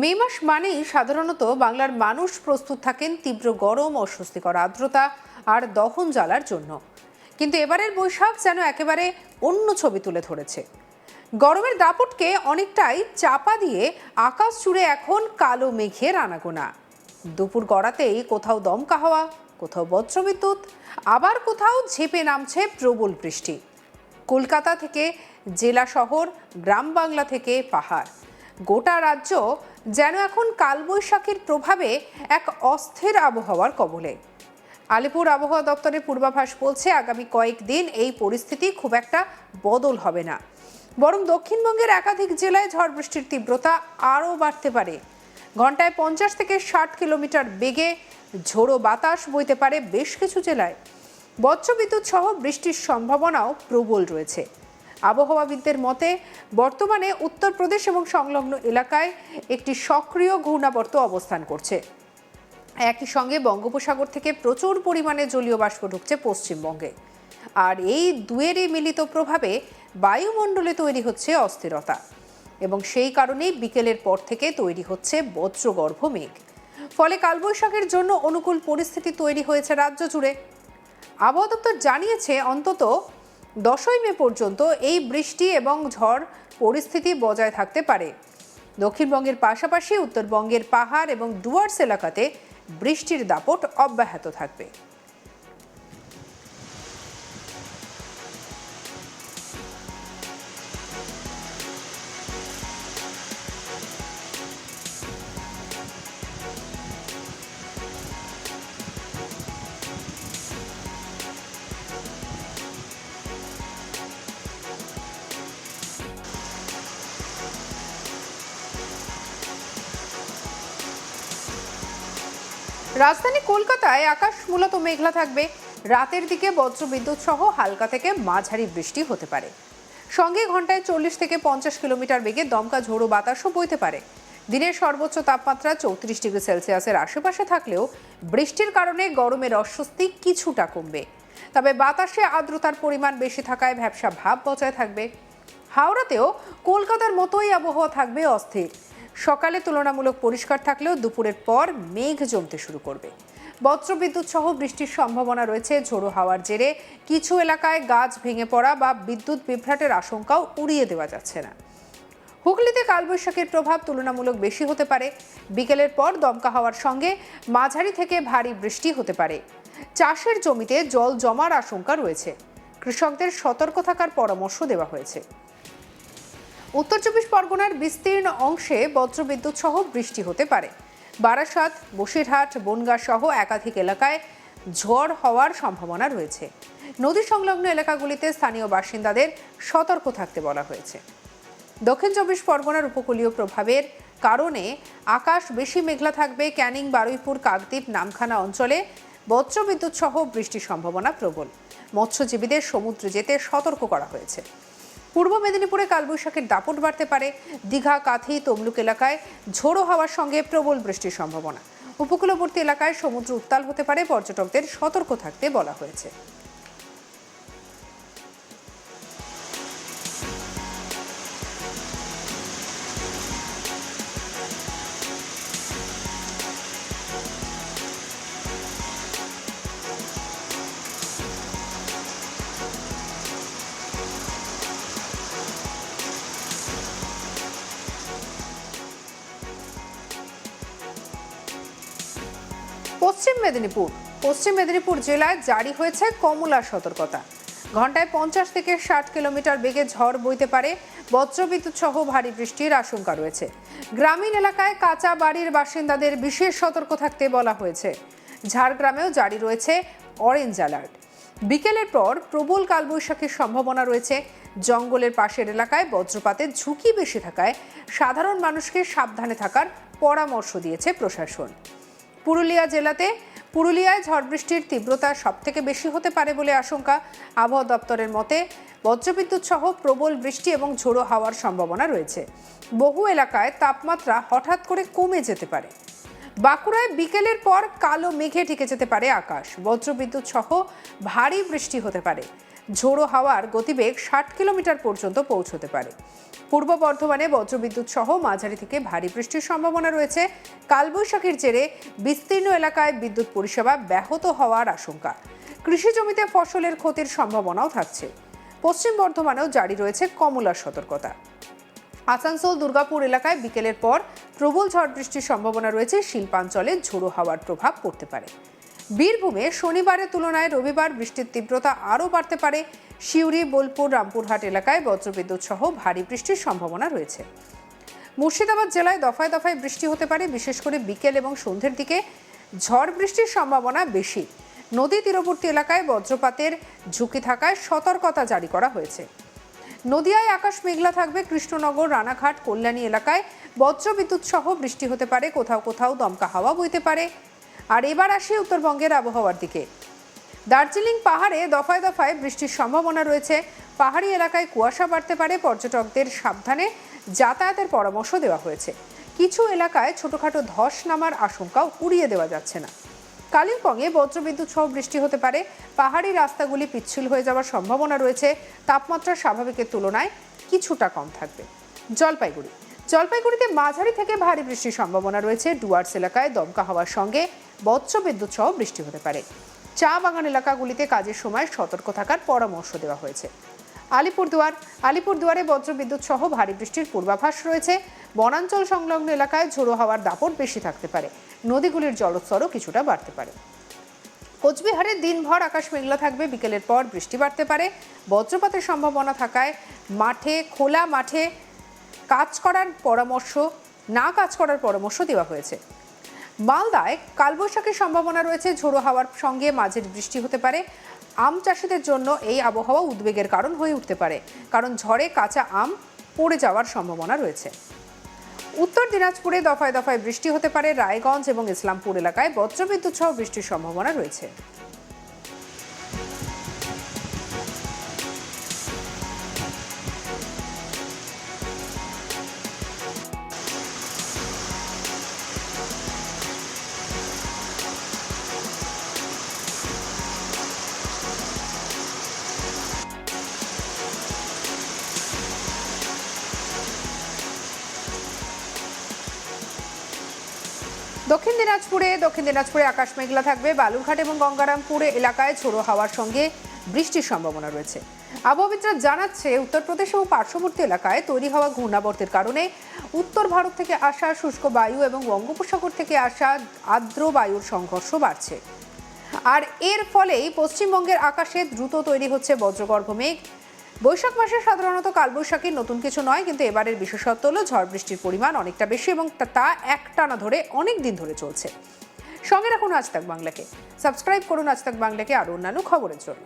মে মাস মানেই সাধারণত বাংলার মানুষ প্রস্তুত থাকেন তীব্র গরম, অস্বস্তিকর আর্দ্রতা আর দহন জ্বালার জন্য। কিন্তু এবারের বৈশাখ যেন একেবারে অন্য ছবি তুলে ধরেছে। গরমের দাপটকে অনেকটাই চাপা দিয়ে আকাশ জুড়ে এখন কালো মেঘের আনাগোনা। দুপুর গড়াতেই কোথাও দমকা হাওয়া, কোথাও বজ্রবিদ্যুৎ, আবার কোথাও ঝেঁপে নামছে প্রবল বৃষ্টি। কলকাতা থেকে জেলা শহর, গ্রাম বাংলা থেকে পাহাড়, গোটা রাজ্য যেন এখন কালবৈশাখীর প্রভাবে এক অস্থির আবহাওয়ার কবলে। আলিপুর আবহাওয়া দপ্তরের পূর্বাভাস বলছে, আগামী কয়েকদিন এই পরিস্থিতি খুব একটা বদল হবে না, বরং দক্ষিণবঙ্গের একাধিক জেলায় ঝড় বৃষ্টির তীব্রতা আরও বাড়তে পারে। ঘন্টায় 50 থেকে 60 কিলোমিটার বেগে ঝোড়ো বাতাস বইতে পারে বেশ কিছু জেলায়। বজ্রবিদ্যুৎ সহ বৃষ্টির সম্ভাবনাও প্রবল রয়েছে। আবহাওয়াবিদদের মতে, বর্তমানে উত্তরপ্রদেশ এবং সংলগ্ন এলাকায় একটি সক্রিয় ঘূর্ণাবর্ত অবস্থান করছে। একই সঙ্গে বঙ্গোপসাগর থেকে প্রচুর পরিমাণে জলীয় বাষ্প ঢুকছে পশ্চিমবঙ্গে, আর এই দুয়েরই মিলিত প্রভাবে বায়ুমণ্ডলে তৈরি হচ্ছে অস্থিরতা, এবং সেই কারণেই বিকেলের পর থেকে তৈরি হচ্ছে বজ্রগর্ভ মেঘ। ফলে কালবৈশাখের জন্য অনুকূল পরিস্থিতি তৈরি হয়েছে রাজ্য জুড়ে। আবহাওয়া দপ্তর জানিয়েছে, অন্তত 10ই মে পর্যন্ত এই বৃষ্টি এবং ঝড় পরিস্থিতি বজায় থাকতে পারে। দক্ষিণবঙ্গের পাশাপাশি উত্তরবঙ্গের পাহাড় এবং ডুয়ার্স এলাকাতে বৃষ্টির দাপট অব্যাহত থাকবে। রাজধানী কলকাতায় আকাশ মূলত মেঘলা থাকবে। রাতের দিকে বজ্রবিদ্যুৎ সহ হালকা থেকে মাঝারি বৃষ্টি হতে পারে। সঙ্গে ঘন্টায় 40 থেকে 50 কিলোমিটার বেগে দমকা ঝোড়ো বাতাসও বইতে পারে। দিনের সর্বোচ্চ তাপমাত্রা 34 ডিগ্রি সেলসিয়াসের আশেপাশে থাকলেও বৃষ্টির কারণে গরমের অস্বস্তি কিছুটা কমবে। তবে বাতাসে আর্দ্রতার পরিমাণ বেশি থাকায় ভ্যাপসা ভাব বজায় থাকবে। হাওড়াতেও কলকাতার মতোই আবহাওয়া থাকবে অস্থির। সকালে তুলনামূলক পরিষ্কার থাকলেও দুপুরের পর মেঘ জমতে শুরু করবে। বজ্রবিদ্যুৎ সহ বৃষ্টির সম্ভাবনা রয়েছে। ঝোড়ো হাওয়ার জেরে কিছু এলাকায় গাছ ভেঙে পড়া বা বিদ্যুৎ বিভ্রাটের আশঙ্কাও উড়িয়ে দেওয়া যাচ্ছে না। হুগলিতে কালবৈশাখীর প্রভাব তুলনামূলক বেশি হতে পারে। বিকেলের পর দমকা হাওয়ার সঙ্গে মাঝারি থেকে ভারী বৃষ্টি হতে পারে। চাষের জমিতে জল জমার আশঙ্কা রয়েছে। কৃষকদের সতর্ক থাকার পরামর্শ দেওয়া হয়েছে। উত্তর 24 পরগনার বিস্তীর্ণ অংশে বজ্রবিদ্যুৎ সহ বৃষ্টি হতে পারে। বারাসাত, বসিরহাট, বনগাঁ সহ একাধিক এলাকায় ঝড় হওয়ার সম্ভাবনা রয়েছে। নদী সংলগ্ন এলাকাগুলিতে স্থানীয় বাসিন্দাদের সতর্ক থাকতে বলা হয়েছে। দক্ষিণ 24 পরগনার উপকূলীয় প্রভাবের কারণে আকাশ বেশি মেঘলা থাকবে। ক্যানিং, বারুইপুর, কাকদ্বীপ, নামখানা অঞ্চলে বজ্রবিদ্যুৎ সহ বৃষ্টির সম্ভাবনা প্রবল। মৎস্যজীবীদের সমুদ্রে যেতে সতর্ক করা হয়েছে। পূর্ব মেদিনীপুরে কালবৈশাখীর দাপট বাড়তে পারে। দীঘা, কাথি, তমলুক এলাকায় ঝোড়ো হাওয়ার সঙ্গে প্রবল বৃষ্টির সম্ভাবনা। উপকূলবর্তী এলাকায় সমুদ্র উত্তাল হতে পারে, পর্যটকদের সতর্ক থাকতে বলা হয়েছে। পশ্চিম মেদিনীপুর জেলায় জারি হয়েছে কমলা সতর্কতা। ঘন্টায় 50 থেকে 60 কিলোমিটার বেগে ঝড় বইতে পারে। বজ্রবিদ্যুৎ সহ ভারী বৃষ্টির আশঙ্কা রয়েছে। গ্রামীণ এলাকায় কাঁচা বাড়ির বাসিন্দাদের বিশেষ সতর্ক থাকতে বলা হয়েছে। ঝাড়গ্রামেও জারি রয়েছে অরেঞ্জ অ্যালার্ট। বিকেলের পর প্রবল কালবৈশাখীর সম্ভাবনা রয়েছে। জঙ্গলের পাশের এলাকায় বজ্রপাতের ঝুঁকি বেশি থাকায় সাধারণ মানুষকে সাবধানে থাকার পরামর্শ দিয়েছে প্রশাসন। পুরুলিয়ায় ঝড় বৃষ্টির তীব্রতা সবথেকে বেশি হতে পারে বলে আশঙ্কা। আবহাওয়া দপ্তরের মতে, বজ্রবিদ্যুৎ সহ প্রবল বৃষ্টি এবং ঝোড়ো হাওয়ার সম্ভাবনা রয়েছে। বহু এলাকায় তাপমাত্রা হঠাৎ করে কমে যেতে পারে। বাঁকুড়ায় বিকেলের পর কালো মেঘে ঢেকে যেতে পারে আকাশ। বজ্রবিদ্যুৎ সহ ভারী বৃষ্টি হতে পারে। ঝোড়ো হাওয়ার গতিবেগ 60 কিলোমিটার পর্যন্ত পৌঁছতে পারে। পূর্ব বর্ধমানে বজ্রবিদ্যুৎ সহ মাঝারি থেকে ভারী বৃষ্টির সম্ভাবনা রয়েছে। কালবৈশাখীর জেরে বিস্তীর্ণ এলাকায় বিদ্যুৎ পরিষেবা ব্যাহত হওয়ার আশঙ্কা। কৃষি জমিতে ফসলের ক্ষতির সম্ভাবনাও থাকছে। পশ্চিম বর্ধমানেও জারি রয়েছে কমলা সতর্কতা। আসানসোল দুর্গাপুর এলাকায় বিকেলের পর প্রবল ঝড় বৃষ্টির সম্ভাবনা রয়েছে। শিল্পাঞ্চলে ঝোড়ো হাওয়ার প্রভাব পড়তে পারে। বীরভূমে শনিবারের তুলনায় রবিবার বৃষ্টির তীব্রতা আরও বাড়তে পারে। সিউড়ি, বোলপুর, রামপুরহাট এলাকায় বজ্রবিদ্যুৎ সহ ভারী বৃষ্টির সম্ভাবনা রয়েছে। মুর্শিদাবাদ জেলায় দফায় দফায় বৃষ্টি হতে পারে, বিশেষ করে বিকেল এবং সন্ধ্যের দিকে ঝড় বৃষ্টির সম্ভাবনা বেশি। নদী তীরবর্তী এলাকায় বজ্রপাতের ঝুঁকি থাকায় সতর্কতা জারি করা হয়েছে। নদিয়ায় আকাশ মেঘলা থাকবে। কৃষ্ণনগর, রানাঘাট, কল্যাণী এলাকায় বজ্রবিদ্যুৎ সহ বৃষ্টি হতে পারে। কোথাও কোথাও দমকা হাওয়া বইতে পারে। আর এবার আসি উত্তরবঙ্গের আবহাওয়ার দিকে। দার্জিলিং পাহাড়ে দফায় দফায় বৃষ্টির সম্ভাবনা রয়েছে। পাহাড়ি এলাকায় কুয়াশা বাড়তে পারে। পর্যটকদের সাবধানে যাতায়াতের পরামর্শ দেওয়া হয়েছে। কিছু এলাকায় ছোটখাটো ধস নামার আশঙ্কাও উড়িয়ে দেওয়া যাচ্ছে না। কালিম্পংয়ে বজ্রবিদ্যুৎ সহ বৃষ্টি হতে পারে। পাহাড়ি রাস্তাগুলি পিচ্ছিল হয়ে যাওয়ার সম্ভাবনা রয়েছে। তাপমাত্রা স্বাভাবিকের তুলনায় কিছুটা কম থাকবে। জলপাইগুড়িতে মাঝারি থেকে ভারী বৃষ্টির সম্ভাবনা রয়েছে। ডুয়ার্স এলাকায় দমকা হাওয়ার সঙ্গে বজ্রবিদ্যুৎ সহ বৃষ্টি হতে পারে। চা বাগান এলাকাগুলিতে কাজের সময় সতর্ক থাকার পরামর্শ দেওয়া হয়েছে। আলিপুরদুয়ারে বজ্রবিদ্যুৎ সহ ভারী বৃষ্টির পূর্বাভাস রয়েছে। বনাঞ্চল সংলগ্ন এলাকায় ঝোড়ো হাওয়ার দাপট বেশি থাকতে পারে। নদীগুলির জলস্তরও কিছুটা বাড়তে পারে। কোচবিহারে দিনভর আকাশ মেঘলা থাকবে। বিকেলের পর বৃষ্টি বাড়তে পারে। বজ্রপাতের সম্ভাবনা থাকায় খোলা মাঠে কাজ করার পরামর্শ দেওয়া হয়েছে। মালদায় কালবৈশাখীর সম্ভাবনা রয়েছে। ঝোড়ো হাওয়ার সঙ্গে মাঝারি বৃষ্টি হতে পারে। আম চাষিদের জন্য এই আবহাওয়া উদ্বেগের কারণ হয়ে উঠতে পারে, কারণ ঝড়ে কাঁচা আম পড়ে যাওয়ার সম্ভাবনা রয়েছে। উত্তর দিনাজপুরে দফায় দফায় বৃষ্টি হতে পারে। রায়গঞ্জ এবং ইসলামপুর এলাকায় বজ্রবিদ্যুৎ সহ বৃষ্টির সম্ভাবনা রয়েছে। দক্ষিণ দিনাজপুরে আকাশ মেঘলা থাকবে। বালুরঘাট এবং গঙ্গারামপুর এলাকায় ঝোড়ো হাওয়ার সঙ্গে বৃষ্টির সম্ভাবনা রয়েছে। আবহাওয়াবিদরা জানাচ্ছে, উত্তরপ্রদেশ ও পার্শ্ববর্তী এলাকায় তৈরি হওয়া ঘূর্ণাবর্তের কারণে উত্তর ভারত থেকে আসা শুষ্ক বায়ু এবং বঙ্গোপসাগর থেকে আসা আর্দ্র বায়ুর সংঘর্ষ বাড়ছে। আর এর ফলেই পশ্চিমবঙ্গের আকাশে দ্রুত তৈরি হচ্ছে বজ্রগর্ভ মেঘ। বৈশাখ মাসে সাধারণত কালবৈশাখীর নতুন কিছু নয়, কিন্তু এবারের বিশেষত্ব হলো ঝড় বৃষ্টির পরিমাণ অনেকটা বেশি এবং তা একটানা ধরে অনেক দিন ধরে চলছে। সঙ্গে রাখুন আজ তাক বাংলাকে। সাবস্ক্রাইব করুন আজ তাক বাংলাকে আরও অন্যান্য খবরের জন্য।